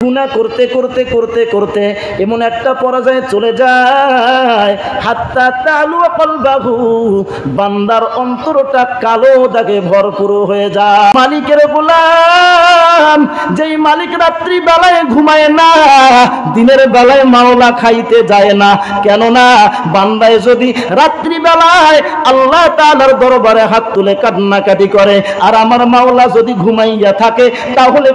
গুনাহ করতে করতে করতে করতে এমন একটা পর্যায়ে চলে যায় হাত্তা তালু কলবাহু, বান্দার অন্তরটা কালো দাগে ভরপুর হয়ে যায়। মালিকের গোলাম, যেই মালিক রাত্রি বেলায় ঘুমায় না, দিনের বেলায় মাওলা খাইতে যায় না, কেননা বান্দায় যদি রাত্রি বেলায় আল্লাহ তাআলার দরবারে হাত তুলে কান্নাকাটি করে আর আমার মাওলা যদি ঘুমাইয়া থাকে, তাহলে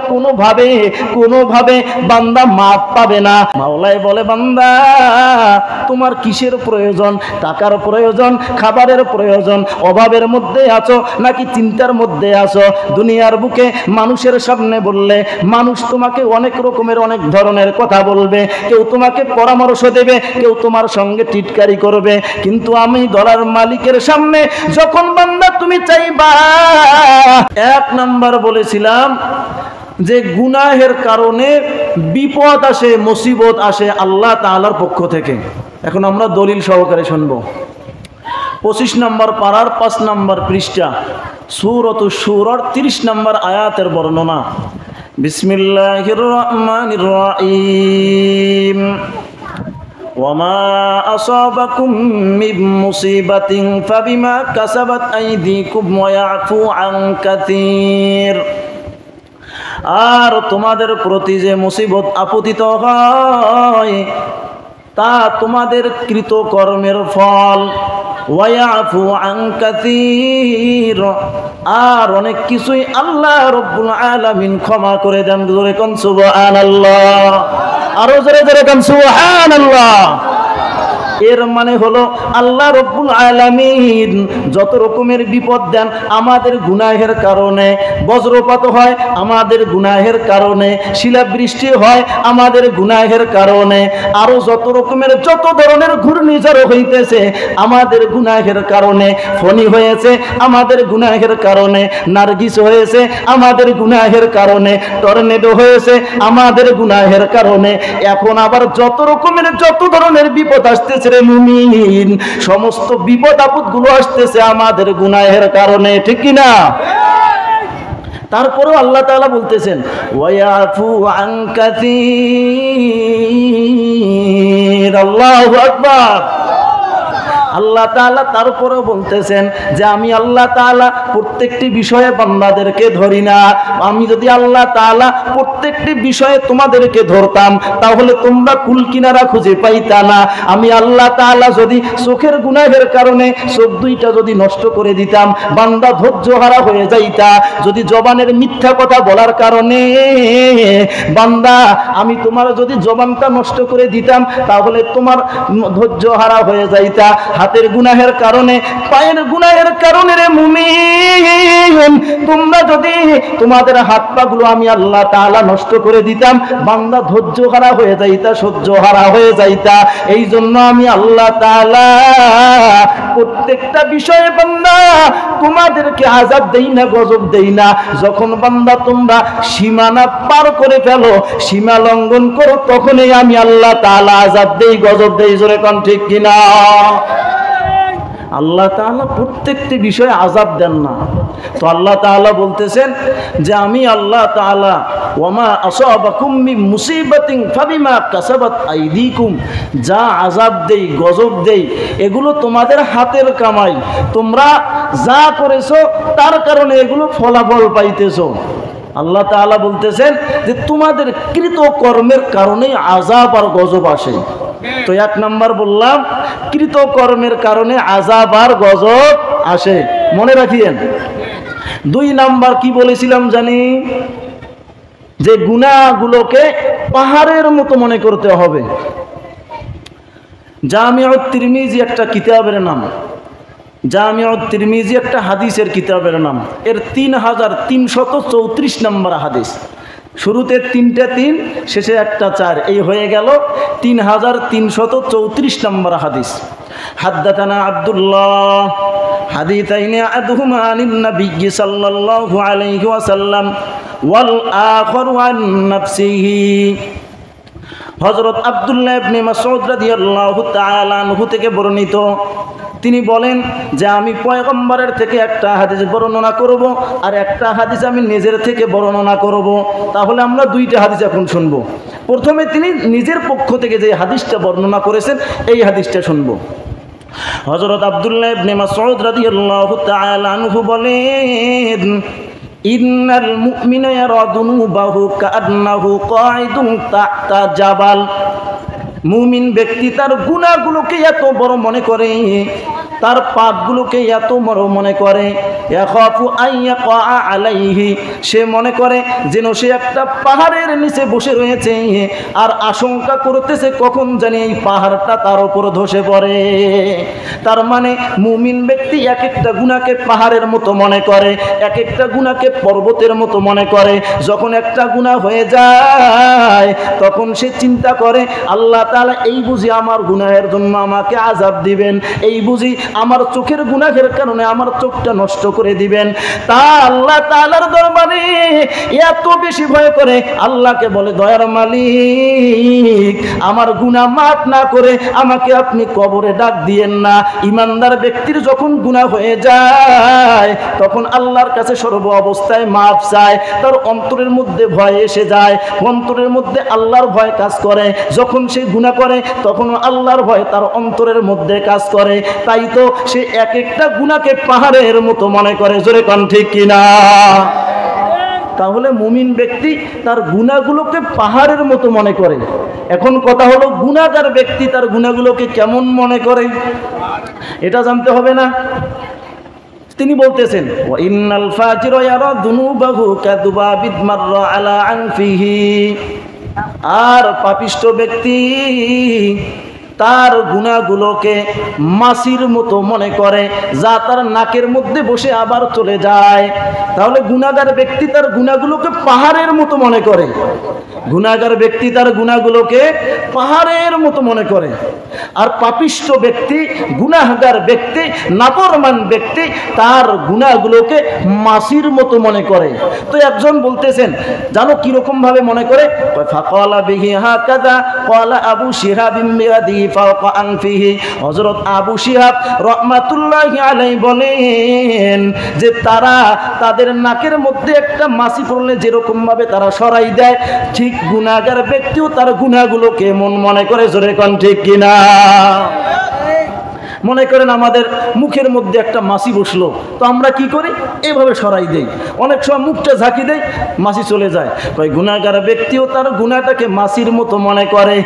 কোনোভাবে বান্দা মাপ পাবে না। মাওলাই বলে, বান্দা তোমার কিসের প্রয়োজন? টাকার প্রয়োজন, খাবারের প্রয়োজন, অভাবের মধ্যে আছো নাকি চিন্তার মধ্যে আছো? দুনিয়ার বুকে মানুষের সামনে বললে মানুষ তোমাকে অনেক রকমের অনেক ধরনের কথা বলবে, কেউ তোমাকে পরামর্শ দেবে, কেউ তোমার সঙ্গে টিটকারি করবে, কিন্তু আমি ধরার মালিকের সামনে যখন বান্দা তুমি চাইবা, এক নাম্বার বলেছিলাম যে গুনাহের কারণে বিপদ আসে, মুসিবত আসে আল্লাহ তাআলার পক্ষ থেকে। এখন আমরা দলিল সহকারে শুনবো। 25 নম্বর পারার 5 নম্বর পৃষ্ঠা, সূরাতুশ শূরার 30 নম্বর আয়াতের বর্ণনা। বিসমিল্লাহির রহমানির রহিম। ওয়ামা আসাবাকুম মিন মুসিবাতিন ফাবিমা কাসাবাত আইদিকুম ওয়া ইয়াফু আন কাসীর। আর তোমাদের প্রতি যে মুসিবত আপতিত হয় তা তোমাদের কৃত কর্মের ফল। ওয়ায়াফু আন কাসীর, আর অনেক কিছুই আল্লাহ রব্বুল আলামিন ক্ষমা করে দেন। জোরে কোন সুবহানাল্লাহ, আরো জোরে জোরে কোন সুবহানাল্লাহ। এর মানে হলো আল্লাহ রব্বুল আলামিন যত রকমের বিপদ দেন আমাদের গুনাহের কারণে, বজ্রপাত হয় আমাদের গুনাহের কারণে, শিলাবৃষ্টি হয় আমাদের গুনাহের কারণে, আরো যত রকমের যত ধরনের ঘূর্ণিঝড় হইতেছে আমাদের গুনাহের কারণে, ফনি হয়েছে আমাদের গুনাহের কারণে, নার্গিস হয়েছে আমাদের গুনাহের কারণে, টর্নেডো হয়েছে আমাদের গুনাহের কারণে। এখন আবার যত রকমের যত ধরনের বিপদ আসতেছে রে মুমিন, সমস্ত বিপদ আপদ গুলো আসতেছে আমাদের গুনাহের কারণে, ঠিক কি না? তারপরেও আল্লাহ তাআলা বলতেছেন ওয়ায়াফু আন কাসীর। আল্লাহু আকবার। আল্লাহ তাআলা তারপরেও বলতেছেন যে আমি আল্লাহ তাআলা প্রত্যেকটি বিষয়ে বান্দাদেরকে ধরি না। আমি যদি আল্লাহ তাআলা প্রত্যেকটি বিষয়ে তোমাদেরকে ধরতাম তাহলে তোমরা কুল কিনারা খুঁজে পাইতা না। আমি আল্লাহ তাআলা যদি চোখের গুনাহের কারণে চোখ দুইটা যদি নষ্ট করে দিতাম, বান্দা ধৈর্যহারা হয়ে যাইতা। যদি জবানের মিথ্যা কথা বলার কারণে বান্দা আমি তোমার যদি জবানটা নষ্ট করে দিতাম তাহলে তোমার ধৈর্যহারা হয়ে যাইতা। হাতের গুনাহের কারণে, পায়ের গুনাহের কারণে রে মুমিন, তোমরা যদি তোমাদের হাত পা গুলো আমি আল্লাহ তাআলা নষ্ট করে দিতাম, বান্দা ধৈর্যহারা হয়ে যাইতা, সহ্যহারা হয়ে যাইতা। এই জন্য আমি আল্লাহ তাআলা প্রত্যেকটা বিষয়ে বান্দা তোমাদেরকে আযাব দেই না, গজব দেই না। যখন বান্দা তোমরা সীমানা পার করে ফেলো, সীমা লঙ্ঘন করো, তখনই আমি আল্লাহ তাআলা আযাব দেই, গজব দেই। জোরে কোন ঠিক কিনা? আল্লাহ তাআলা প্রত্যেকটি বিষয়ে আযাব দেন না। তো আল্লাহ তাআলা বলতেছেন যে আমি আল্লাহ তাআলা ওয়ামা আসাবাকুম মিন মুসিবাতিন ফাবিমা কাসাবাত আইদিকুম, যা আযাব দেই, গজব দেই, এগুলো তোমাদের হাতের কামাই। তোমরা যা করেছো তার কারণে এগুলো ফলাফল পাইতেছো। আল্লাহ তাআলা বলতেছেন যে তোমাদের কৃত কর্মের কারণেই আযাব আর গজব আসে। তো এক নাম্বার বললাম কৃত কর্মের কারণে আযাব আর গজব আসে, মনে রাখিয়েন। 2 নাম্বার কি বলেছিলাম জানি? যে গুনাহগুলোকে পাহাড়ের মতো মনে করতে হবে। জামিউত তিরমিজি একটা কিতাবের নাম, জামিউত তিরমিজি একটা হাদিসের কিতাবের নাম। এর 3334 নম্বর হাদিস। শুরুতে 3টা 3, শেষে একটা 4, এই হয়ে গেল 3334 নম্বর হাদিস। হাদাথানা আব্দুল্লাহ হাদিসাইনি আদহুমা আনিন নবী সাল্লাল্লাহু আলাইহি ওয়াসাল্লাম ওয়াল আখিরু আন নাফসিহি। হযরত আব্দুল্লাহ ইবনে মাসউদ রাদিয়াল্লাহু তাআলা আনহু থেকে বর্ণিত, তিনি বলেন যে আমি পয়গম্বরের থেকে একটা হাদিস বর্ণনা করব আর একটা হাদিস আমি নিজের থেকে বর্ণনা করব। তাহলে আমরা দুইটা হাদিস এখন শুনবো। প্রথমে তিনি নিজের পক্ষ থেকে যে হাদিসটা বর্ণনা করেছেন এই হাদিসটা শুনবো। হযরত আব্দুল্লাহ ইবনে মাসউদ রাদিয়াল্লাহু তাআলা আনহু বলেন, ইন্নাল মুমিনা ইয়ারা দুনুবাহু কাআন্নাহু কাঈদুন তাহতা জাবাল। মুমিন ব্যক্তি তার গুনাহগুলোকে এত বড় মনে করে, তার পাপগুলোকে এত বড় মনে করে, ইয়াখাফু আইয়াকা আলাইহি, সে মনে করে যেন সে একটা পাহাড়ের নিচে বসে রয়েছে আর আশঙ্কা করতেছে কখন জানি এই পাহাড়টা তার উপর ধসে পড়ে। তার মানে মুমিন ব্যক্তি এক একটা গুনাহকে পাহাড়ের মতো মনে করে, এক একটা গুনাহকে পর্বতের মতো মনে করে। যখন একটা গুনাহ হয়ে যায় তখন সে চিন্তা করে আল্লাহ তাআলা এই বুঝি আমার গুনাহের জন্য আমাকে আযাব দিবেন, এই বুঝি আমার চোখের গুনাহের কারণে আমার চোখটা নষ্ট করে দিবেন। তা আল্লাহ তাআলার দরবারে এত বেশি ভয় করে, আল্লাহকে বলে দয়ার মালিক আমার গুনাহ মাফ না করে আমাকে আপনি কবরে ডাক দিয়েন না। ইমানদার ব্যক্তির যখন গুনাহ হয়ে যায় তখন আল্লাহর কাছে সর্ব অবস্থায় মাফ চায়, তার অন্তরের মধ্যে ভয় এসে যায়, অন্তরের মধ্যে আল্লাহর ভয় কাজ করে। যখন সে গুনাহ করে তখন আল্লাহর ভয় তার অন্তরের মধ্যে কাজ করে। তাই তো সে এক একটা গুনাহকে পাহাড়ের মতো মনে করে। জোরে কোন ঠিক কিনা? তাহলে মুমিন ব্যক্তি তার গুনাহগুলোকে পাহাড়ের মতো মনে করে। এখন কথা হলো গুনাহগার ব্যক্তি তার গুনাহগুলোকে কেমন মনে করে এটা জানতে হবে না। তিনি বলতেছেন ওয়া ইন্নাল ফাজিরা ইয়ারা দুনুবাহু কাদুবাবিদ মাররা আলা আনফিহি, আর পাপিষ্ঠ ব্যক্তি তার গুনাহগুলোকে মাছির মতো মনে করে যা তার নাকের মধ্যে বসে আবার চলে যায়। তাহলে গুনাহগার ব্যক্তি তার গুনাহগুলোকে পাহাড়ের মতো মনে করে, গুনাহগার ব্যক্তি তার গুনাহগুলোকে পাহাড়ের মতো মনে করে। আর পাপিষ্ঠ ব্যক্তি, গুনাহগার ব্যক্তি, নাফরমান ব্যক্তি তার গুনাহগুলোকে মাছির মতো মনে করে। তো একজন বলতেছেন জানো কিরকম ভাবে মনে করে? ফাকালা বিহি হাকাযা ক্বালা আবু শিহাব বিয়াদি ফাওকা আনফিহি। হযরত আবু শিহাব রাহমাতুল্লাহি আলাইহি বলেন যে তারা তাদের নাকের মধ্যে একটা মাছি পড়লে যেরকম ভাবে তারা সরাই দেয়, ঠিক গুনাহগার ব্যক্তিও তার গুনাহগুলোকে মন মনে করে। জোরে কোন ঠিক কিনা? মনে করেন আমাদের মুখের মধ্যে একটা মাছি বসলো, তো আমরা কি করি? এভাবে সরাই দেই, অনেক সময় মুখটা ঝাঁকি দেই, মাছি চলে যায়। তাই গুনাহগার ব্যক্তিও তার গুনাহটাকে মাছির মতো মনে করে।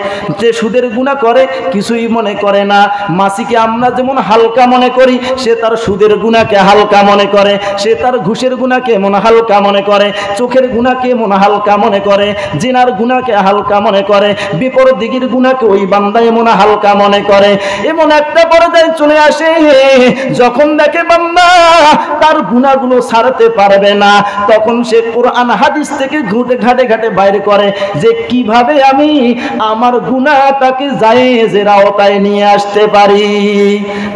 যে সুদের গুনাহ করে কিছুই মনে করে না। মাছিকে আমরা যেমন হালকা মনে করি, সে তার সুদের গুনাহকে হালকা মনে করে, সে তার ঘুষের গুনাহকে মনে হালকা মনে করে, চোখের গুনাহকে মনে হালকা মনে করে, জিনার গুনাহকে হালকা মনে করে, বিপরদিগির গুনাহকে ওই বান্দায় মনে হালকা মনে করে। এমন একটা পর্যায়ে চলে আসে যখন দেখে বান্দা তার গুনাহগুলো ছাড়তে পারবে না, তখন সে কোরআন হাদিস থেকে ঘাটে ঘাটে বাইরে করে যে কিভাবে আমি আমার গুনাহটাকে জায়েজের আওতায় নিয়ে আসতে পারি।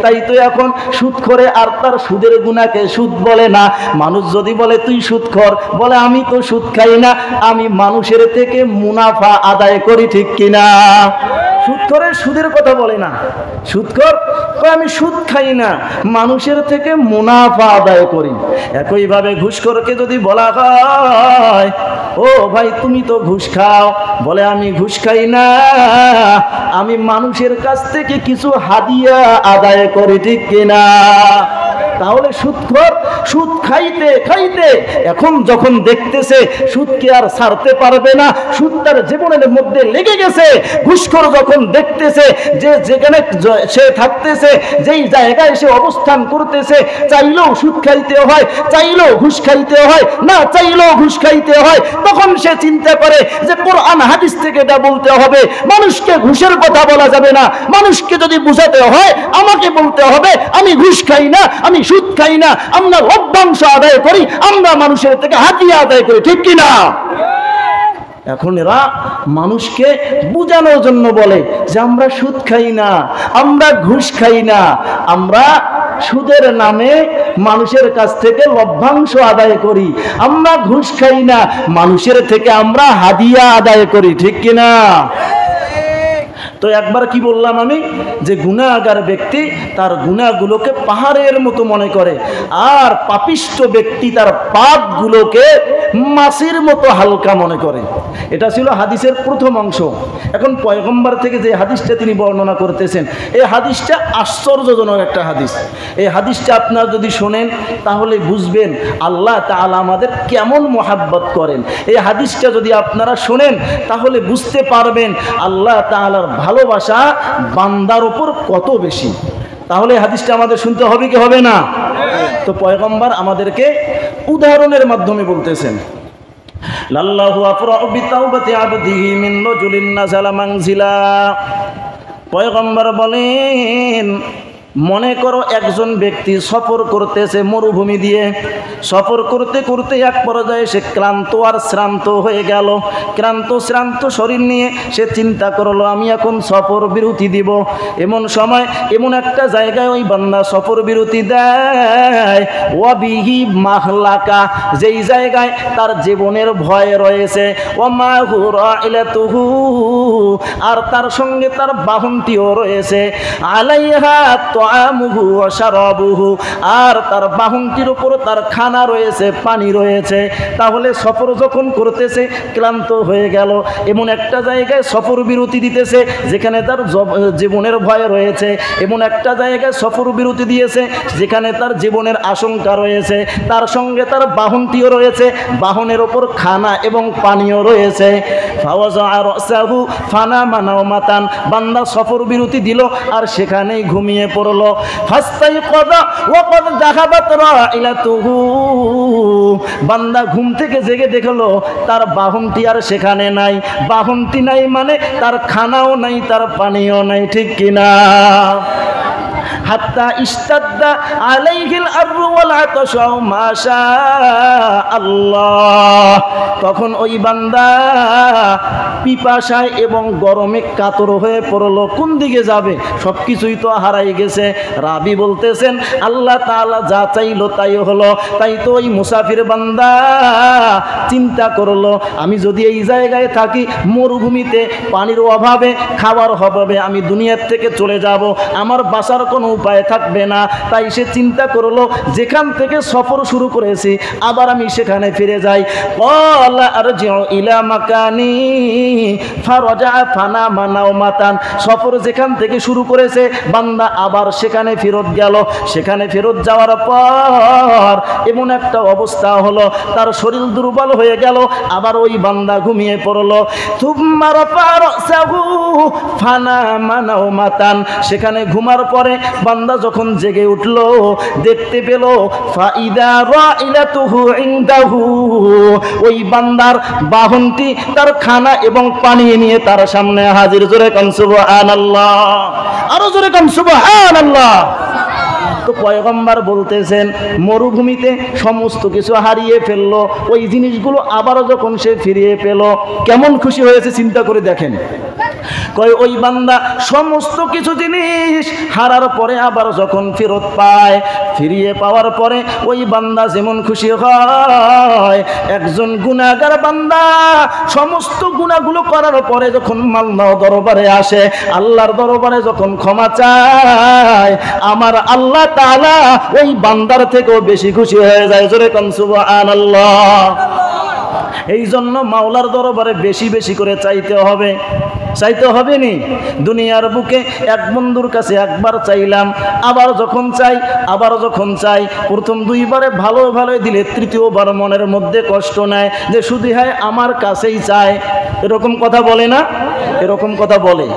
তাই তো এখন সুদখোরে আর তার সুদের গুনাহকে সুদ বলে না। মানুষ যদি বলে তুই সুদখোর, বলে আমি তো সুদ খাই না, আমি মানুষের থেকে মুনাফা আদায় করি। ঠিক কিনা? সুদখোরের সুদের কথা বলে না। সুদখোর আমি সুদ খাই না, মানুষের থেকে মুনাফা আদায় করি। একইভাবে ঘুষখোরকে যদি বলা হয় ও ভাই তুমি তো ঘুষ খাও, বলে আমি ঘুষ খাই না, আমি মানুষের কাছ থেকে কিছু হাদিয়া আদায় করি। ঠিক কিনা? তাহলে সুদখোর সুদ খাইতে খাইতে এখন যখন দেখতেছে সুদকে আর ছাড়তে পারবে না, সুদ তার জীবনের মধ্যে লেগে গেছে, ঘুষখোর যখন দেখতেছে যে যেখানে সে থাকতেছে, যেই জায়গায় সে অবস্থান করতেছে, চাইলেও সুদ খাইতে হয়, চাইলেও ঘুষ খাইতে হয়, না চাইলেও ঘুষ খাইতে হয়, তখন সে চিন্তা করে যে কোরআন হাদিস থেকে এটা বলতে হবে, মানুষকে ঘুষের কথা বলা যাবে না, মানুষকে যদি বুঝাতে হয় আমাকে বলতে হবে আমি ঘুষ খাই না, আমি সুদ খাই না, আমরা লভ্যাংশ আদায় করি, আমরা মানুষের থেকে হাদিয়া আদায় করি। ঠিক কিনা? এখন এরা মানুষকে বোঝানোর জন্য বলে যে আমরা সুদ খাই না, আমরা ঘুষ খাই না, আমরা সুদের নামে মানুষের কাছ থেকে লভ্যাংশ আদায় করি, আমরা ঘুষ খাই না, মানুষের থেকে আমরা হাদিয়া আদায় করি। ঠিক কিনা? তো একবার কি বললাম আমি, যে গুনাহগার ব্যক্তি তার গুনাহগুলোকে পাহাড়ের মতো মনে করে, আর পাপিষ্ঠ ব্যক্তি তার পাপগুলোকে মাছির মতো হালকা মনে করে। এটা ছিল হাদিসের প্রথম অংশ। এখন পয়গম্বর থেকে যে হাদিসটা তিনি বর্ণনা করতেছেন, এই হাদিসটা আশ্চর্যজনক একটা হাদিস। এই হাদিসটা আপনারা যদি শোনেন তাহলে বুঝবেন আল্লাহ তাআলা আমাদের কেমন মহাব্বত করেন। এই হাদিসটা যদি আপনারা শোনেন তাহলে বুঝতে পারবেন আল্লাহ তাআলার ভালোবাসা বান্দার উপর কত বেশি। তাহলে হাদিসটা আমাদের শুনতে হবে কি হবে না? তো পয়গম্বর আমাদেরকে উদাহরণের মাধ্যমে বলতেছেন, লাল্লাহু আফরাহু বিতাওবাতি আবদিহি মিন রাজুলিন নাযালা মানজিলা। পয়গম্বর বলেন, মনে করো একজন ব্যক্তি সফর করতেছে মরুভূমি দিয়ে, সফর করতে করতে এক পর্যায়ে সে ক্লান্ত আর শ্রান্ত হয়ে গেল। ক্লান্ত শ্রান্ত শরীর নিয়ে সে চিন্তা করলো আমি এখন সফর বিরতি দিব। এমন সময় এমন একটা জায়গায় ওই বান্দা সফর বিরতি দেয়, ওয়াবিহি মাহলাকা, যেই জায়গায় তার জীবনের ভয় রয়েছে, ওয়ামাহু রাইলাতুহু, আর তার সঙ্গে তার বাহনটিও রয়েছে, আলাইহা তাআমুহু ওয়া শারাবুহু, আর তার বাহনটির উপর তার খানা রয়েছে, পানি রয়েছে। তাহলে সফর যখন করতেছে ক্লান্ত হয়ে গেল, এমন একটা জায়গায় সফর বিরতি দিতেছে যেখানে তার জীবনের ভয় রয়েছে, এমন একটা জায়গায় সফর বিরতি দিয়েছে যেখানে তার জীবনের আশঙ্কা রয়েছে, তার সঙ্গে তার বাহনটিও রয়েছে, বাহনের ওপর খানা এবং পানিও রয়েছে। ফাওয়াজা রাসাহু ফানামা নাওমাতান, বান্দা সফর বিরতি দিল আর সেখানেই ঘুমিয়ে পড়ল। ফাস্তাইকাযা ওয়া ক্বাদ যাহাবাত রাইলাতুহু, বান্দা ঘুম থেকে জেগে দেখলো তার বাহনটি আর সেখানে নাই। বাহনটি নাই মানে তার খানাও নাই, তার পানিও নাই, ঠিক কিনা? হাত্তা ইস্তাদ্দা আলাইহিল আররু ওয়াল আতাশু মাশা আল্লাহ, তখন ওই বান্দা পিপাসায় এবং গরমে কাতর হয়ে পড়লো। কোন দিকে যাবে? সব কিছুই তো হারাই গেছে। রাবি বলতেছেন আল্লাহ তাআলা যা চাইলো তাই হলো। তাই তো ওই মুসাফির বান্দা চিন্তা করলো আমি যদি এই জায়গায় থাকি মরুভূমিতে, পানির অভাবে, খাবার অভাবে আমি দুনিয়ার থেকে চলে যাব, আমার বাঁচার কোনো উপায় থাকবে না। তাই সে চিন্তা করলো যেখান থেকে সফর শুরু করেছি আবার আমি সেখানে ফিরে যাই। ক্বালা আরজিউ ইলা মাকানি ফারাজা ফানামা নাওমাতান, সফর যেখান থেকে শুরু করেছে বান্দা আবার সেখানে ফেরত গেল। সেখানে ফেরত যাওয়ার পর এমন একটা অবস্থা হলো তার শরীর দুর্বল হয়ে গেল, আবার ওই বান্দা ঘুমিয়ে পড়লো। থুম্মা রাফা রাসাহু ফানামা নাওমাতান, সেখানে ঘুমার পরে বান্দা যখন জেগে উঠল দেখতে পেল ফাইদা রাইলাতুহু ইনদাহু, ওই বান্দার বাহনটি তার খানা এবং পানি নিয়ে তার সামনে হাজির। জোরে কান সুবহানাল্লাহ, আরো জোরে কান সুবহানাল্লাহ। তো পয়গম্বর বলতেছেন মরুভূমিতে সমস্ত কিছু হারিয়ে ফেললো, ওই জিনিসগুলো আবারও যখন সে ফিরিয়ে পেল কেমন খুশি হয়েছে চিন্তা করে দেখেন। কয় ওই বান্দা সমস্ত কিছু জিনিস হারার পরে আবার যখন ফেরত পায়, ফিরিয়ে পাওয়ার পরে ওই বান্দা যেমন খুশি হয়, একজন গুনাহগার বান্দা সমস্ত গুনাহগুলো করার পরে যখন আল্লাহর দরবারে আসে, আল্লাহর দরবারে যখন ক্ষমা চায়, আমার আল্লাহ তাআলা ওই বান্দার থেকেও বেশি খুশি হয়ে যায়। জোরে কোন সুবহানাল্লাহ। এই জন্য মাওলার দরবারে বেশি বেশি করে চাইতে হবে, চাইতে হবে নি। দুনিয়ার বুকে এক বন্ধুর কাছে একবার চাইলাম, আবার যখন চাই, আবার যখন চাই, প্রথম দুইবারে ভালো ভালোই দিলে তৃতীয়বার মনের মধ্যে কষ্ট নেয় যে শুধু হয় আমার কাছেই চায়। এরকম কথা বলে না? এরকম কথা বলে।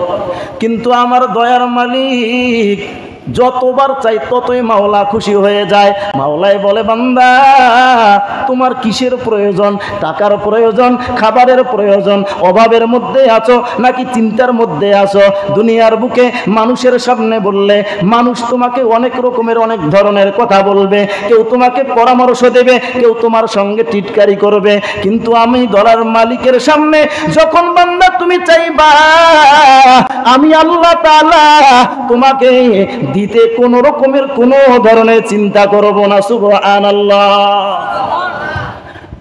কিন্তু আমার দয়ার মালিক যতবার চাই ততই মাওলা খুশি হয়ে যায়। মাওলাই বলে বান্দা তোমার কিসের প্রয়োজন? টাকার প্রয়োজন, খাবারের প্রয়োজন, অভাবের মধ্যে আছো নাকি চিন্তার মধ্যে আছো? দুনিয়ার বুকে মানুষের সামনে বললে মানুষ তোমাকে অনেক রকমের অনেক ধরনের কথা বলবে, কেউ তোমাকে পরামর্শ দেবে, কেউ তোমার সঙ্গে টিটকারি করবে, কিন্তু আমি দয়ার মালিকের সামনে যখন বান্দা তুমি চাইবা, আমি আল্লাহ তাআলা তোমাকে দিতে কোনো রকমের কোনো ধরনের চিন্তা করব না। সুবহানাল্লাহ।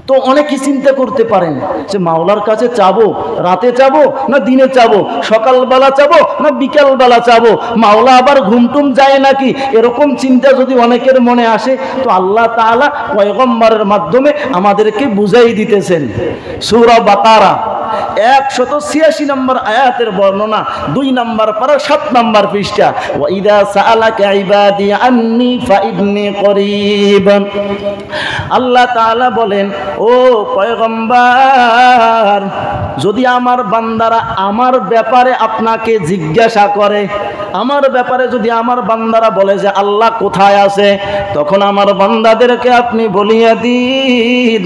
তো অনেকে চিন্তা করতে পারেন যে মাওলার কাছে চাবো, রাতে চাবো না দিনে চাবো, সকালবেলা চাবো না বিকালবেলা চাবো, মাওলা আবার ঘুমটুম যায় নাকি, এরকম চিন্তা যদি অনেকের মনে আসে, তো আল্লাহ তাআলা পয়গম্বরের মাধ্যমে আমাদেরকে বুঝাই দিতেছেন। সূরা বাকারা 186 নম্বর আয়াতের বর্ণনা, 2 নম্বর পারা 7 নম্বর পৃষ্ঠা। ওয়া ইযা সাআলাকা ইবাদি আন্নী ফাইন্নী করিব। আল্লাহ তাআলা বলেন, ও পয়গম্বর, যদি আমার বান্দারা আমার ব্যাপারে আপনাকে জিজ্ঞাসা করে, আমার ব্যাপারে যদি আমার বান্দারা বলে যে আল্লাহ কোথায় আছে, তখন আমার বান্দাদেরকে আপনি বলিয়া দিন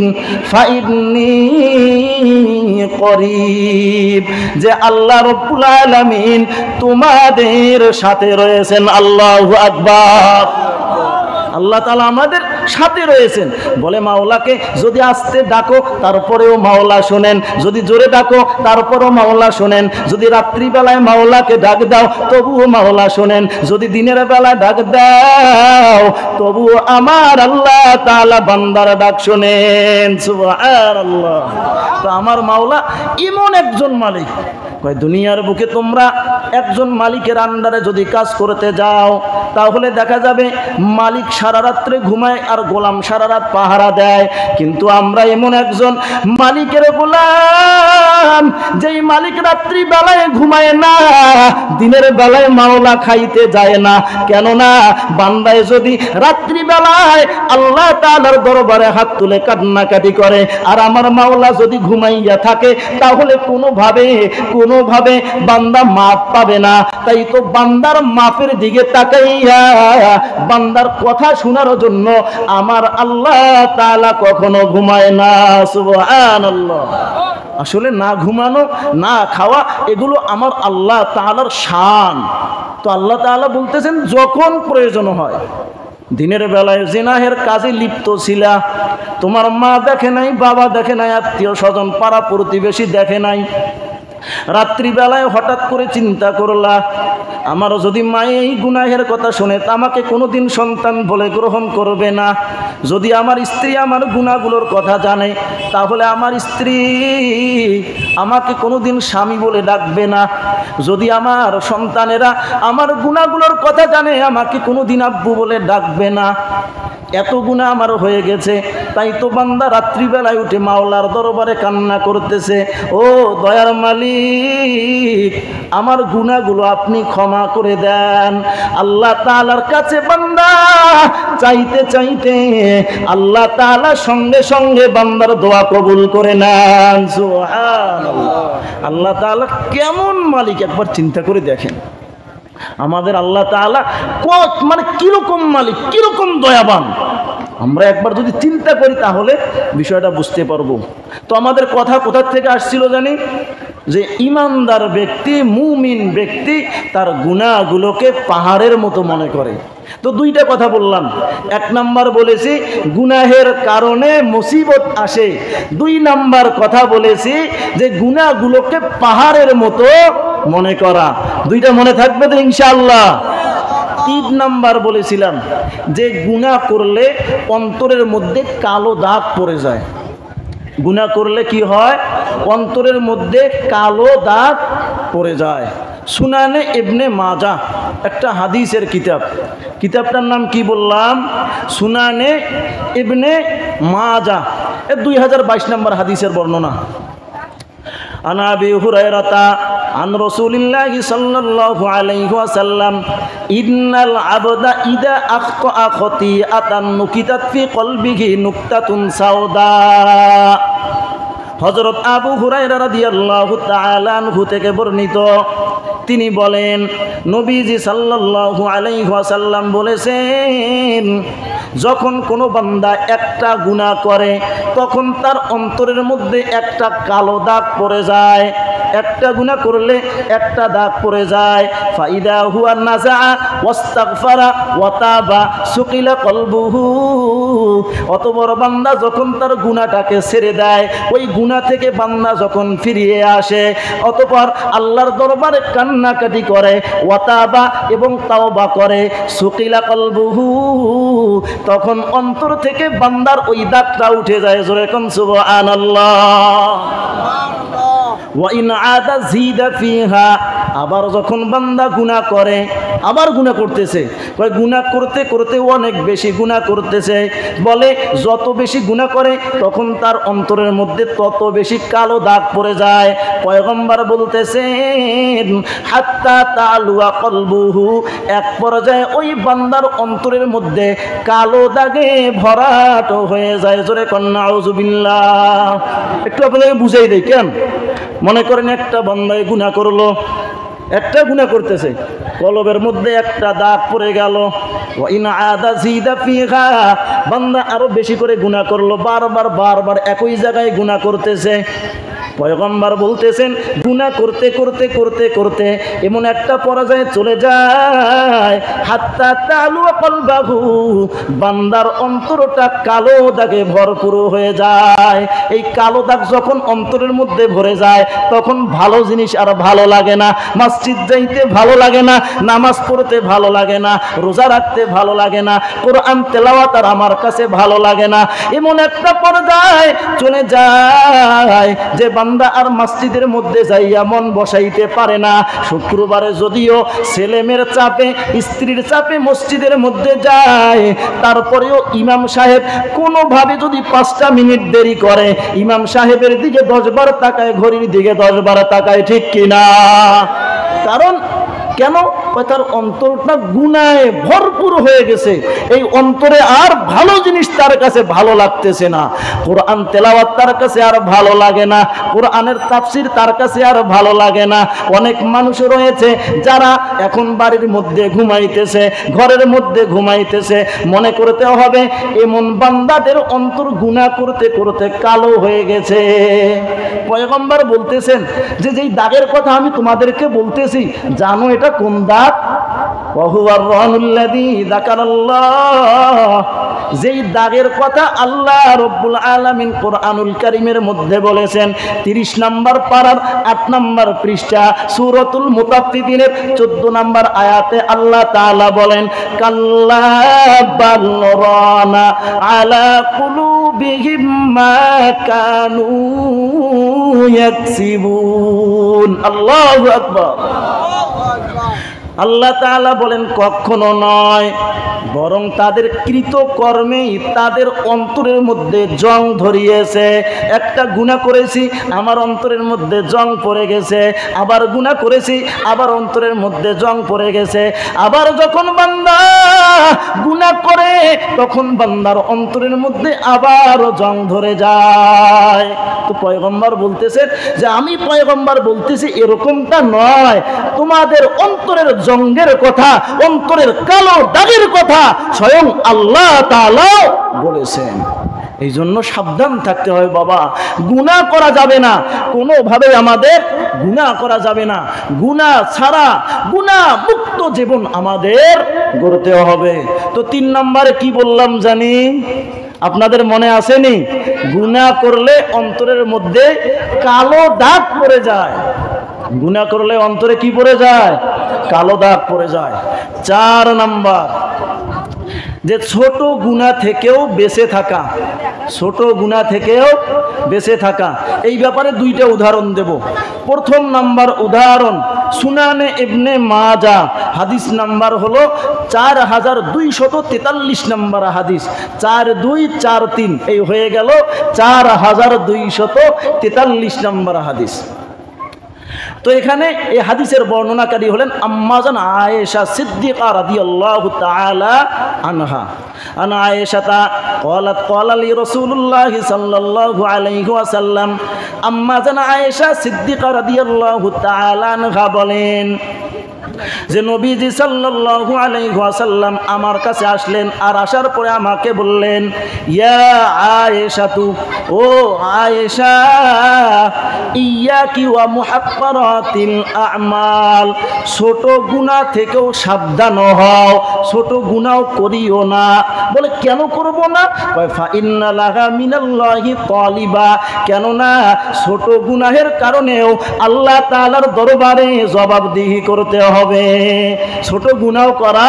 ফাইন্নী করিব, যে আল্লাহ রব্বুল আলামিন তোমাদের সাথে রয়েছেন। আল্লাহু আকবার। আল্লাহ তাআলা আমাদের সাথে রয়েছেন। বলে মাওলাকে যদি আস্তে ডাকো তারপরেও মাওলা শোনেন, যদি জোরে ডাকো তারপরেও মাওলা শোনেন, যদি রাত্রিবেলায় মাওলাকে ডাক দাও তবুও মাওলা শোনেন, যদি দিনের বেলায় ডাক দাও তবুও আমার আল্লাহ তাআলা বান্দার ডাক শোনেন। সুবহানাল্লাহ। তো আমার মাওলা এমন একজন মালিক, দুনিয়ার বুকে তোমরা একজন মালিকের আন্ডারে যদি কাজ করতে যাও, তাহলে দেখা যাবে মালিক সারা রাত্রে ঘুমায় আর গোলাম সারা রাত পাহারা দেয়। কিন্তু আমরা এমন একজন মালিকের গোলাম, যেই মালিক রাত্রি বেলায় ঘুমায় না, দিনের বেলায় মাওলা খাইতে যায় না। কেননা বান্দায় যদি রাত্রি বেলায় আল্লাহ তাআলার দরবারে হাত তুলে কান্নাকাটি করে, আর আমার মাওলা যদি ঘুমাইয়া থাকে, তাহলে কোনোভাবে বান্দা মাফ পাবে না। তাই তো বান্দার মাফের দিকে তাকাইয়া বান্দার কথা শোনার জন্য আমার আল্লাহ তাআলা কখনো ঘুমায় না। সুবহানাল্লাহ। আসলে না ঘুমানো, না খাওয়া, এগুলো আমার আল্লাহ তাআলার শান। তো আল্লাহ তাআলা বলতেছেন যখন প্রয়োজন হয়। দিনের বেলায় জিনাহের কাজে লিপ্ত ছিলা, তোমার মা দেখে নাই, বাবা দেখে নাই, আত্মীয় স্বজন পাড়া প্রতিবেশী দেখে নাই, রাত্রিবেলায় হঠাৎ করে চিন্তা করলা আমার যদি মায়ে এই গুনাহের কথা শোনে তা আমাকে কোনোদিন সন্তান বলে গ্রহণ করবে না। যদি আমার স্ত্রী আমার গুনাহগুলোর কথা জানে, তাহলে আমার স্ত্রী আমাকে কোনোদিন স্বামী বলে ডাকবে না। যদি আমার সন্তানেরা আমার গুনাহগুলোর কথা জানে, আমাকে কোনোদিন আব্বু বলে ডাকবে না। এত গুনাহ আমার হয়ে গেছে। তাই তো বান্দা রাত্রিবেলায় উঠে মাওলার দরবারে কান্না করতেছে, ও দয়ার মালিক, আমার গুনাহগুলো আপনি ক্ষমা করে দেন। আল্লাহ তাআলার কাছে বান্দা চাইতে চাইতে আল্লাহ তাআলা সঙ্গে সঙ্গে বান্দার দোয়া কবুল করে নেন। সুবহানাল্লাহ। আল্লাহ তাআলা কেমন মালিক একবার চিন্তা করে দেখেন। আমাদের আল্লাহ তাআলা মানে কিরকম মালিক, কিরকম দয়াবান, আমরা একবার যদি চিন্তা করি তাহলে বিষয়টা বুঝতে পারবো। তো আমাদের কথা কোথা থেকে আসছিল জানি, যে ইমানদার ব্যক্তি, মুমিন ব্যক্তি তার গুনাহগুলোকে পাহাড়ের মতো মনে করে। তো দুইটা কথা বললাম। 1 নাম্বার বলেছি গুনাহের কারণে মুসিবত আসে। 2 নাম্বার কথা বলেছি যে গুনাহগুলোকে পাহাড়ের মতো মনে করা। দুইটা মনে থাকবে তো ইনশাআল্লাহ। 3 নাম্বার বলেছিলাম যে গুনাহ করলে অন্তরের মধ্যে কালো দাগ পড়ে যায়। গুনাহ করলে কি হয়? অন্তরের মধ্যে কালো দাগ পড়ে যায়। সুনানে ইবনে মাজা একটা হাদিসের কিতাব, কিতাবটার নাম কি বললাম? সুনানে ইবনে মাজা, 2022 নম্বর হাদিসের বর্ণনা। আন আবি হুরায়রাতা আন রাসূলিল্লাহি সাল্লাল্লাহু আলাইহি ওয়াসাল্লাম ইন্নাল আবদা ইদা আখতা খতিআতান নুকিতাত ফি কলবিহি নুকতাতুন সাওদা। হযরত আবু হুরায়রা রাদিয়াল্লাহু তাআলা আনহু থেকে বর্ণিত, তিনি বলেন নবীজি সাল্লাল্লাহু আলাইহি ওয়াসাল্লাম বলেছেন, যখন কোনো বান্দা একটা গুনাহ করে তখন তার অন্তরের মধ্যে একটা কালো দাগ পড়ে যায়। একটা গুনাহ করলে একটা দাগ পড়ে যায়। ফাইদা হুয়া নাজা ওয়াস্তাগফারা ওয়া তাবা সুকিলা কলবুহু। অতঃপর বান্দা যখন তার গুনাহটাকে ছেড়ে দেয়, ওই গুনাহ থেকে বান্দা যখন ফিরিয়ে আসে, অতঃপর আল্লাহর দরবারে কান্নাকাটি করে, ওয়া তাবা এবং তাওবা করে, সুকিলা কলবুহু, তখন অন্তর থেকে বান্দার ওই দাগটা উঠে যায়। জোরে কোন সুবহানাল্লাহ। ওয়া ইন আদা জিদা ফিহা, আবার যখন বান্দা গুনাহ করে, আবার গুনাহ করতেছে, কয় গুনাহ করতে করতে অনেক বেশি গুনাহ করতেছে, বলে যত বেশি গুনাহ করে তখন তার অন্তরের মধ্যে তত বেশি কালো দাগ পড়ে যায়। পয়গম্বর বলতেছেন হাত্তা তালুয়া কলবুহু, এক পর্যায়ে ওই বান্দার অন্তরের মধ্যে কালো দাগে ভরাট হয়ে যায়। জোরে কন্যা আউযুবিল্লাহ। একটু আপনাকে বুঝাই দেই কেন। মনে করেন একটা বান্দায় গুনাহ করলো, একটা গুনাহ করতেছে, কলবের মধ্যে একটা দাগ পড়ে গেল। ওয়া ইন আদা জিদা ফিহা, বান্দা আরো বেশি করে গুনাহ করলো, বারবার বারবার একই জায়গায় গুনাহ করতেছে। পয়গম্বর বলতেছেন গুনাহ করতে করতে করতে করতে এমন একটা পর্যায়ে চলে যায়, হাত্তা তালু কলবাহু, বান্দার অন্তরটা কালো দাগে ভরপুর হয়ে যায়। এই কালো দাগ যখন অন্তরের মধ্যে ভরে যায়, তখন ভালো জিনিস আর ভালো লাগে না, মসজিদ যাইতে ভালো লাগে না, নামাজ পড়তে ভালো লাগে না, রোজা রাখতে ভালো লাগে না, কোরআন তেলাওয়াত আর আমার কাছে ভালো লাগে না। এমন একটা পর্যায়ে চলে যায় যে বান্দা আর মসজিদের মধ্যে যাইয়া মন বসাইতে পারে না। শুক্রবারে যদিও ছেলেমেয়ের চাপে, স্ত্রীর চাপে মসজিদের মধ্যে যায়, তারপরেও ইমাম সাহেব কোনোভাবে যদি 5টা মিনিট দেরি করে, ইমাম সাহেবের দিকে 10 বার তাকায়, ঘড়ির দিকে 10 বার তাকায়, ঠিক কিনা? কারণ কেন? তার অন্তরটা গুনাহে ভরপুর হয়ে গেছে। এই অন্তরে আর ভালো জিনিস তার কাছে ভালো লাগতেছে না, কোরআন তেলাওয়াত তার কাছে আর ভালো লাগে না, কোরআনের তাফসীর তার কাছে আর ভালো লাগে না। অনেক মানুষ রয়েছে যারা এখন বাড়ির মধ্যে ঘুমাইতেছে, ঘরের মধ্যে ঘুমাইতেছে, মনে করতে হবে এমন বান্দাদের অন্তর গুনাহ করতে করতে কালো হয়ে গেছে। পয়গম্বর বলতেছেন যে যেই দাগের কথা আমি তোমাদেরকে বলতেছি, জানো এটা কোন দাগ? যেই দাগের কথা আল্লাহ রব্বুল আলামিন কোরআনুল কারীমের মধ্যে বলেছেন, 30 নম্বর পারার 8 নম্বর পৃষ্ঠা সূরাতুল মুতাফফিফিনের 14 নম্বর আয়াতে আল্লাহ তাআলা বলেন, কাল্লা বাল রানা আলা কুলুবিহিম মা কানু ইয়াকসিবুন। আল্লাহু আকবার। আল্লাহ তাআলা বলেন কখনো নয়, বরং তাদের কৃতকর্মেই তাদের অন্তরের মধ্যে জং ধরিয়েছে। একটা গুনাহ করেছি, আমার অন্তরের মধ্যে জং পড়ে গেছে, আবার গুনাহ করেছি, আবার অন্তরের মধ্যে জং পড়ে গেছে। আবার যখন বান্দা গুনাহ করে, তখন বান্দার অন্তরের মধ্যে আবার জং ধরে যায়। তো পয়গম্বর বলতেছেন যে আমি পয়গম্বর বলতেছি এরকমটা নয়, তোমাদের অন্তরের জঙ্গের কথা, অন্তরের কালো দাগের কথা স্বয়ং আল্লাহ তাআলা বলেছেন। এই জন্য সাবধান থাকতে হয় বাবা, গুনাহ করা যাবে না, কোনোভাবে আমাদের গুনাহ করা যাবে না। গুনাহ ছাড়া, গুনাহ মুক্ত জীবন আমাদের গড়তে হবে। তো 3 নম্বরে কি বললাম জানি? আপনাদের মনে আসেনি? গুনাহ করলে অন্তরের মধ্যে কালো দাগ পড়ে যায়। গুনাহ করলে অন্তরে কি পড়ে যায়? কালো দাগ পড়ে যায়। 4 নম্বর, যে ছোট গুনাহ থেকেও বেঁচে থাকা, ছোট গুনাহ থেকেও বেঁচে থাকা। এই ব্যাপারে 2টা উদাহরণ দেব। প্রথম নাম্বার উদাহরণ সুনানে ইবনে মাজাহ, হাদিস নাম্বার হলো 4243 নম্বর হাদিস, 4243, এই হয়ে গেল 4243 নম্বর হাদিস। তো এখানে এই হাদিসের বর্ণনাকারী হলেন আম্মা জান আয়েশা সিদ্দিকা রাদিয়াল্লাহু তাআলা আনহা। আন আয়েশাতা ক্বালাত ক্বালা লি রাসূলুল্লাহ সাল্লাল্লাহু আলাইহি ওয়াসাল্লাম, আম্মা জান আয়েশা সিদ্দিকা রাদিয়াল্লাহু তাআলা আনহা বলেন, যে নবীজি সাল্লাল্লাহু আলাইহি ওয়াসাল্লাম আমার কাছে আসলেন, আর আসার পরে আমাকে বললেন, ইয়া আয়েশাতু, ও আয়েশা, ইয়াকি ওয়া মুহাক্কারাতিল আমাল, ছোট গুনাহ থেকেও সাবধান হও, ছোট গুনাহ করিও না। বলে কেন করব না? কয় ফা ইন্না লাহা মিনাল্লাহি তালিবা, কেননা ছোট গুনাহের কারণেও আল্লাহ তাআলার দরবারে জবাবদিহি করতে হবে। ছোট গুনাহ করা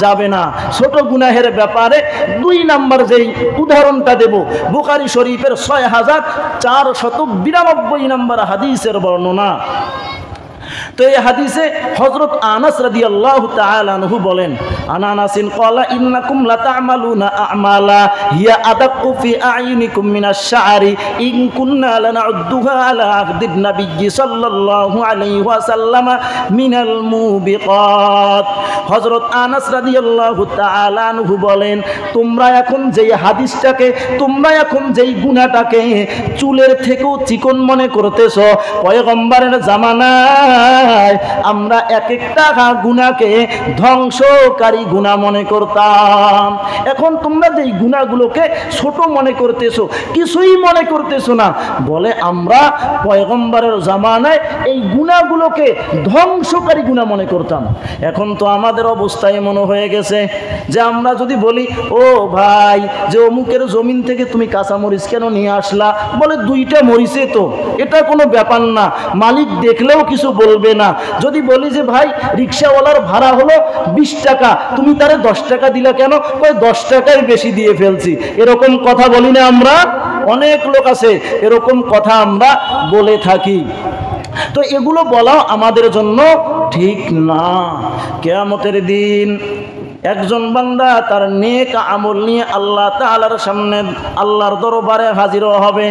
যাবে না। ছোট গুনাহের ব্যাপারে 2 নাম্বার যেই উদাহরণটা দেব, বুখারী শরীফের 6492 নাম্বার হাদিসের বর্ণনা। তো এই হাদিসে হযরত আনাস রাদিয়াল্লাহু তাআলা আনহু বলেন, আনাসিন ক্বালা ইন্নাকুম লাতা'মালুনা আ'মালা হিয়া আদাক্কু ফি আ'ইউনিকুম মিনাশ শা'রি ইন কুন্না লানা'উদ্দুহা আলা আহদিন নাবিয়্যি সাল্লাল্লাহু আলাইহি ওয়াসাল্লাম মিনাল মুবিকাত। হযরত আনাস রাদিয়াল্লাহু তাআলা আনহু বলেন, তোমরা এখন যেই হাদিসটাকে, তোমরা এখন যেই গুনাহটাকে চুলের থেকেও চিকন মনে করতেছো, পয়গম্বরের জামানায় আমরা এক একটা গুনাহকে ধ্বংসকারী গুনাহ মনে করতাম। এখন তোমরা যেই গুনাহগুলোকে ছোট মনে করতেছো, কিছুই মনে করতেছো না। বলে আমরা পয়গম্বরের জামানায় এই গুনাহগুলোকে ধ্বংসকারী গুনাহ মনে করতাম। এখন তো আমাদের অবস্থা এমন হয়ে গেছে যে আমরা যদি বলি, ও ভাই, যে অমুকের জমিন থেকে তুমি কাঁচা মরিচ কেন নিয়ে আসলা? বলে 2টা মরিচে তো, এটা কোনো ব্যাপার না, মালিক দেখলেও কিছু বলবে না। যদি বলি যে ভাই, রিক্সাওয়ালার ভাড়া হলো 20 টাকা, তুমি তারে 10 টাকা দিলা কেন? ওই 10 টাকাই বেশি দিয়ে ফেলছি। এরকম কথা বলি না আমরা? অনেক লোক আছে এরকম কথা আমরা বলে থাকি। তো এগুলো বলাও আমাদের জন্য ঠিক না। কিয়ামতের দিন একজন বান্দা তার নেক আমল নিয়ে আল্লাহ তাআলার সামনে, আল্লাহর দরবারে হাজির হবে।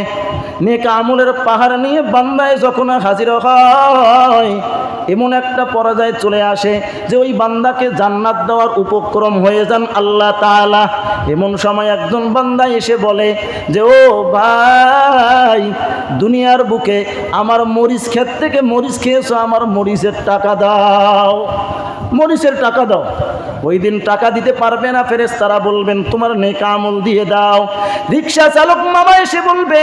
নেক আমলের পাহাড় নিয়ে বান্দায় যখন হাজির হয়, এমন একটা পর্যায়ে চলে আসে যে ওই বান্দাকে জান্নাত দেওয়ার উপক্রম হয়ে যান আল্লাহ তাআলা। এমন সময় একজন বান্দা এসে বলে যে, ও ভাই, দুনিয়ার বুকে আমার মরিচ ক্ষেত থেকে মরিচ খেয়েছো, আমার মরিচের টাকা দাও, মরিচের টাকা দাও। ওই দিন টাকা দিতে পারবে না, ফেরেশতারা বলবেন তোমার নেক আমল দিয়ে দাও। রিকশা চালক মামা এসে বলবে,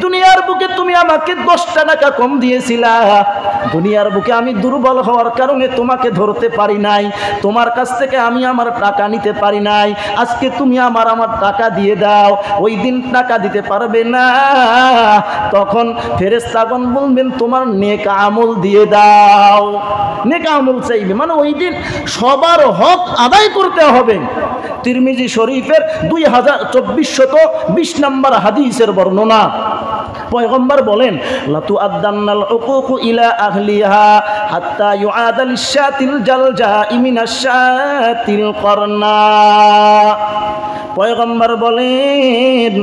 দুনিয়ার বুকে তুমি আমাকে 10 টাকা কম দিয়েছিলা, দুনিয়ার বুকে আমি দুর্বল হওয়ার কারণে তোমাকে ধরতে পারি নাই, তোমার কাছ থেকে আমি আমার টাকা নিতে পারি নাই, আজকে তুমি আমার টাকা দিয়ে দাও। ওই দিন টাকা দিতে পারবে না, তখন ফেরেশতাগণ বলবেন তোমার নেক আমল দিয়ে দাও। নেক আমল চাইবে, মানে ওই দিন সবার হক আদায় করতে হবে। তিরমিজি শরীফের 2420 নম্বর হাদিসের বর্ণনা। পয়গম্বর বলেন, লাতু আদান্নাল উকুকু ইলা আহলিহা হাত্তা ইউআদাল শাতিল জালজাই মিনাশ শাতিল করনা। পয়গম্বর বলেন,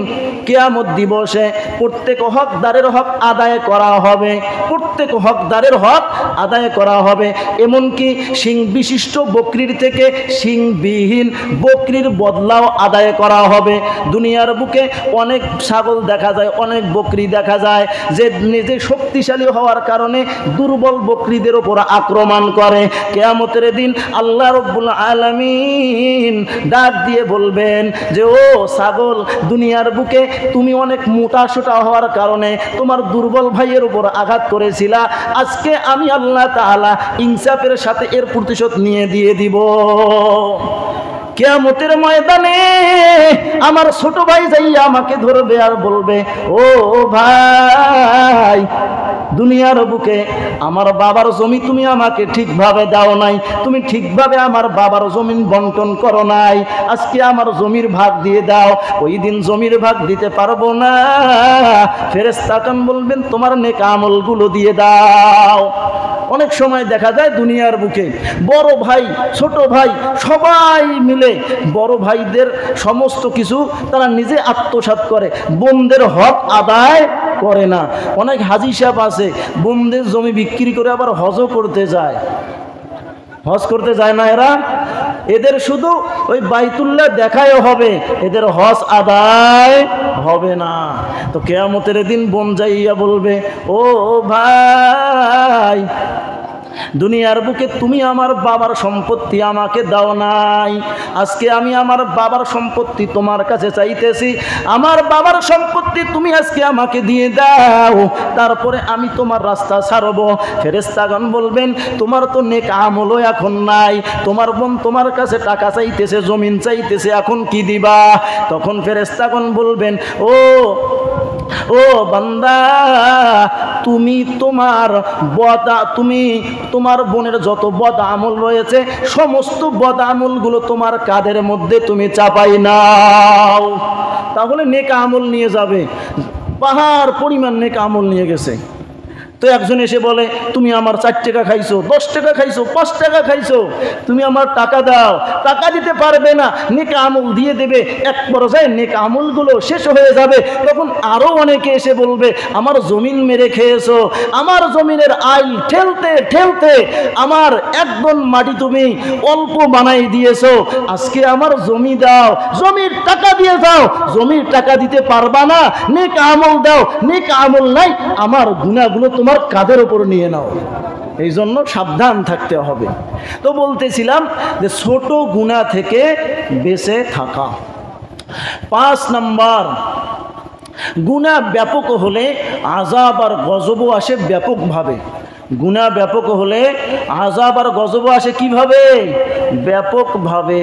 কিয়ামত দিবসে প্রত্যেক হকদারের হক আদায় করা হবে, প্রত্যেক হকদারের হক আদায় করা হবে। এমনকি শিং বিশিষ্ট বকরির থেকে শিংবিহীন বকরির বদলাও আদায় করা হবে। দুনিয়ার বুকে অনেক ছাগল দেখা যায়, অনেক বকরি দেখা যায় যে নিজে শক্তিশালী হওয়ার কারণে দুর্বল বকরিদের উপর আক্রমণ করে। কিয়ামতের দিন আল্লাহ রাব্বুল আলামিন ডাক দিয়ে বলবেন যে, ও ছাগল, দুনিয়ার বুকে তুমি অনেক মোটা সোটা হওয়ার কারণে তোমার দুর্বল ভাইয়ের উপর আঘাত করেছিলা, আজকে আমি আল্লাহ তাআলা ইনসাফের সাথে এর প্রতিশোধ নিয়ে দিয়ে দিব। কিয়ামতের ময়দানে আমার ছোট ভাই যাইয়া আমাকে ধরবে আর বলবে, ও ভাই, দুনিয়ার বুকে আমার বাবার জমি তুমি আমাকে ঠিকভাবে দাও নাই, তুমি ঠিকভাবে আমার বাবার জমিন বন্টন করো নাই, আজকে আমার জমির ভাগ দিয়ে দাও। ওই দিন জমির ভাগ দিতে পারবো না, ফেরেশতাগণ বলবেন তোমার নেক আমলগুলো দিয়ে দাও। অনেক সময় দেখা যায় দুনিয়ার বুকে বড় ভাই ছোট ভাই সবাই মিলে বড় ভাইদের সমস্ত কিছু তারা নিজে আত্মসাৎ করে, বোনদের হক আদায় করে না। অনেক হাজী সাহেব আছে বোনদের জমি বিক্রি করে আবার হজও করতে যায়, হজ করতে যায় না এরা, এদের শুধু ওই বাইতুল্লাহ দেখায় হবে, এদের হজ আদায় হবে না। তো কিয়ামতের দিন বোন যাইয়া বলবে, ও ভাই, দুনিয়ার বুকে তুমি আমার বাবার সম্পত্তি আমাকে দাও নাই, আজকে আমি আমার বাবার সম্পত্তি তোমার কাছে চাইতেছি, আমার বাবার সম্পত্তি তুমি আজকে আমাকে দিয়ে দাও, তারপরে আমি তোমার রাস্তা ছাড়ব। ফেরেশতাগণ বলবেন তোমার তো নেক আমলও এখন নাই, তোমার বোন তোমার কাছে টাকা চাইতেছে, জমিন চাইতেছে, এখন কি দিবা? তখন ফেরেশতাগণ বলবেন ও বান্দা, তুমি তোমার বোনের যত বদ আমল রয়েছে সমস্ত বদ আমলগুলো তোমার কাঁধের মধ্যে তুমি চাপাই নাও। তাহলে নেক আমল নিয়ে যাবে, পাহাড় পরিমাণ নেক আমল নিয়ে গেছে। তো একজন এসে বলে তুমি আমার 4 টাকা খাইছো, 10 টাকা খাইছো, 5 টাকা খাইছো, তুমি আমার টাকা দাও। টাকা দিতে পারবে না, নেক আমল দিয়ে দেবে। এক পর্যায়ে নেক আমলগুলো শেষ হয়ে যাবে, তখন আরও অনেকে এসে বলবে আমার জমিন মেরে খেয়েছো, আমার জমিনের আইল ঠেলতে ঠেলতে আমার একদম মাটি তুমি অল্প বানাই দিয়েছো, আজকে আমার জমি দাও, জমির টাকা দিয়ে দাও। জমির টাকা দিতে পারবা না, নেক আমল দাও। নেক আমল নাই, আমার গুনাহগুলো তোমার কাঁধের উপর নিয়ে নাও। এই জন্য সাবধান থাকতে হবে। তো বলতেছিলাম যে ছোট গুনাহ থেকে বেঁচে থাকা। 5 নাম্বার, গুনাহ ব্যাপক হলে আযাব আর গজবও আসে ব্যাপকভাবে। গুনাহ ব্যাপক হলে আযাব আর গজবও আসে কিভাবে? ব্যাপকভাবে।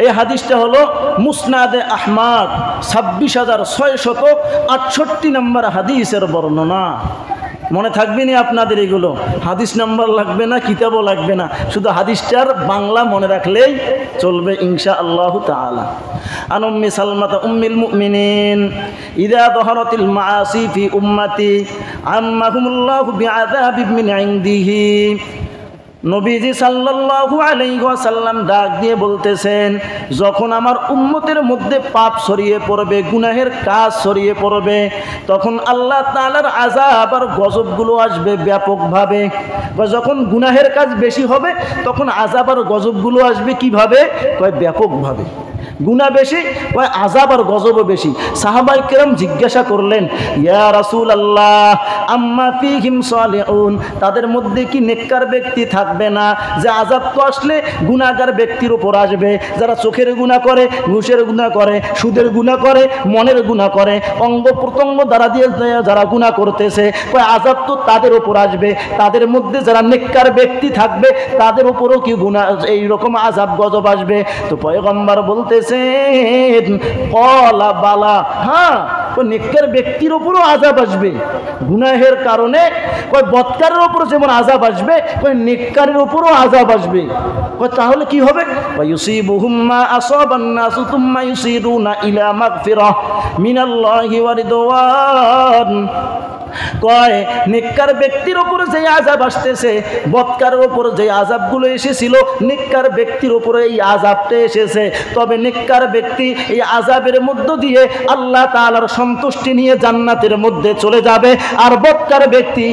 এই হাদিসটা হলো মুসনাদে আহমদ 26,668 নম্বর হাদিসের বর্ণনা। মনে থাকবে না আপনাদের? এগুলো হাদিস নাম্বার লাগবে না, কিতাবও লাগবে না, শুধু হাদিসটার বাংলা মনে রাখলেই চলবে ইনশাআল্লাহু তাআলা। আন উম্মি সালমাতা উম্মিল মুমিনিন ইযা যাহারাতিল মাআসি ফি উম্মতি আম্মাহুমুল্লাহু বিআযাবিন মিন ইনদিহি। নবীজি সাল্লাল্লাহু আলাইহি ওয়াসাল্লাম ডাক দিয়ে বলতেছেন, যখন আমার উম্মতের মধ্যে পাপ ছড়িয়ে পড়বে, গুনাহের কাজ ছড়িয়ে পড়বে, তখন আল্লাহ তাআলার আযাব আর গজবগুলো আসবে ব্যাপকভাবে। যখন গুনাহের কাজ বেশি হবে তখন আযাব আর গজবগুলো আসবে কিভাবে? কয় ব্যাপকভাবে। গুনাহ বেশি, কয় আযাব আর গজবও বেশি। সাহাবায়ে কেরাম জিজ্ঞাসা করলেন, ইয়া রাসূলুল্লাহ আম্মা ফীহিম সালিহুন, তাদের মধ্যে কি নেককার ব্যক্তি থাকবে না? যে আযাব তো আসলে গুনাহগার ব্যক্তির উপর আসবে, যারা চোখের গুনাহ করে, ঘুষের গুনাহ করে, সুদের গুনাহ করে, মনের গুনাহ করে, অঙ্গ প্রত্যঙ্গ দ্বারা দিয়ে যারা গুনাহ করতেছে, কয় আযাব তো তাদের উপর আসবে। তাদের মধ্যে যারা নেককার ব্যক্তি থাকবে তাদের উপরও কি গুনাহ এইরকম আযাব গজব আসবে? তো পয়গম্বর বলতেছেন কলা বালা, হ্যাঁ, নেককার ব্যক্তির উপরও আযাব আসবে। গুনাহের কারণে কয় বদকারের উপর যেমন আযাব আসবে, কয় নেককারের উপরও আযাব আসবে। কয় তাহলে কি হবে? ইউসিবুহুম মা আসাবান নাস সুম্মা ইউসিরুনা ইলা মাগফিরাহ মিনাল্লাহি ওয়া রিদওয়ান। কয় নেককার ব্যক্তির উপরে যে আযাব আসতেছে, বদকারের উপর যে আযাবগুলো এসেছিল, নেককার ব্যক্তির উপরে এই আযাবটা এসেছে। তবে নেককার ব্যক্তি এই আযাবের মধ্য দিয়ে আল্লাহ তাআলার সন্তুষ্টি নিয়ে জান্নাতের মধ্যে চলে যাবে, আর বদকার ব্যক্তি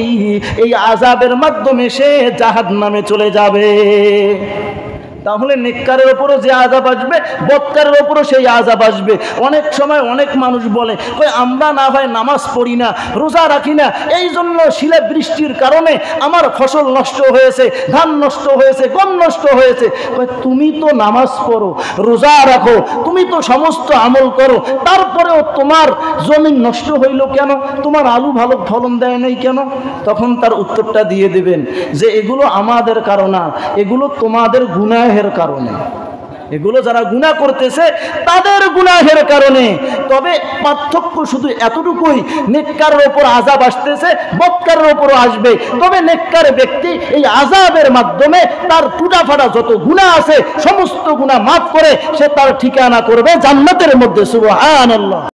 এই আযাবের মাধ্যমে সে জাহান্নামে চলে যাবে। তাহলে নেককারের উপরও যে আযাব আসবে, বদকারের উপরও সেই আযাব আসবে। অনেক সময় অনেক মানুষ বলে, কই আমরা না হয় নামাজ পড়ি না, রোজা রাখি না, এই জন্য শিলা বৃষ্টির কারণে আমার ফসল নষ্ট হয়েছে, ধান নষ্ট হয়েছে, গম নষ্ট হয়েছে। কই তুমি তো নামাজ পড়ো, রোজা রাখো, তুমি তো সমস্ত আমল করো, তারপরেও তোমার জমিন নষ্ট হইল কেন? তোমার আলু ভালো ফলন দেয় নাই কেন? তখন তার উত্তরটা দিয়ে দেবেন যে এগুলো আমাদের কারণে না, এগুলো তোমাদের গুনাহ কারণে। এগুলো যারা গুনাহ করতেছে তাদের গুনাহের কারণে। তবে পার্থক্য শুধু এতটুকুই, নেককারের উপর আযাব আসতেছে, বদকারের উপরও আসবে। তবে নেককার ব্যক্তি এই আযাবের মাধ্যমে তার টুটাফাটা যত গুনাহ আছে সমস্ত গুনাহ মাফ করে সে তার ঠিকানা করবে জান্নাতের মধ্যে। সুবহানাল্লাহ।